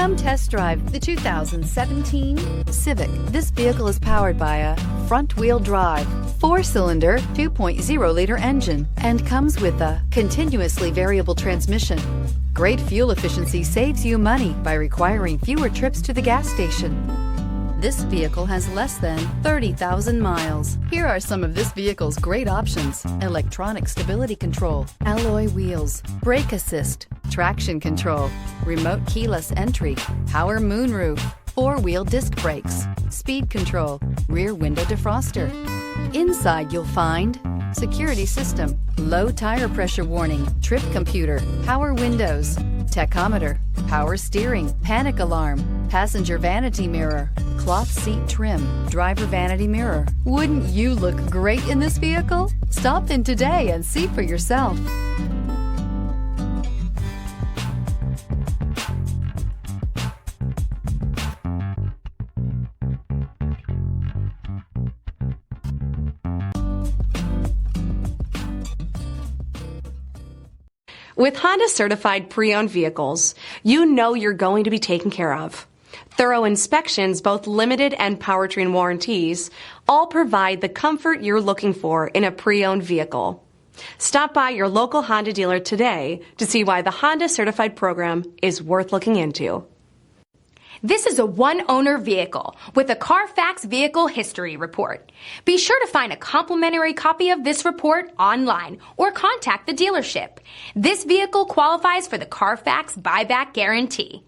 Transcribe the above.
Come test drive the 2017 Civic. This vehicle is powered by a front-wheel drive, 4-cylinder, 2.0-liter engine, and comes with a continuously variable transmission. Great fuel efficiency saves you money by requiring fewer trips to the gas station. This vehicle has less than 30,000 miles. Here are some of this vehicle's great options: electronic stability control, alloy wheels, brake assist, traction control, remote keyless entry, power moonroof, 4-wheel disc brakes, speed control, rear window defroster. Inside you'll find security system, low tire pressure warning, trip computer, power windows, tachometer, power steering, panic alarm, passenger vanity mirror, cloth seat trim, driver vanity mirror. Wouldn't you look great in this vehicle? Stop in today and see for yourself. With Honda certified pre-owned vehicles, you know you're going to be taken care of. Thorough inspections, both limited and powertrain warranties, all provide the comfort you're looking for in a pre-owned vehicle. Stop by your local Honda dealer today to see why the Honda certified program is worth looking into. This is a one-owner vehicle with a Carfax Vehicle History Report. Be sure to find a complimentary copy of this report online or contact the dealership. This vehicle qualifies for the Carfax Buyback Guarantee.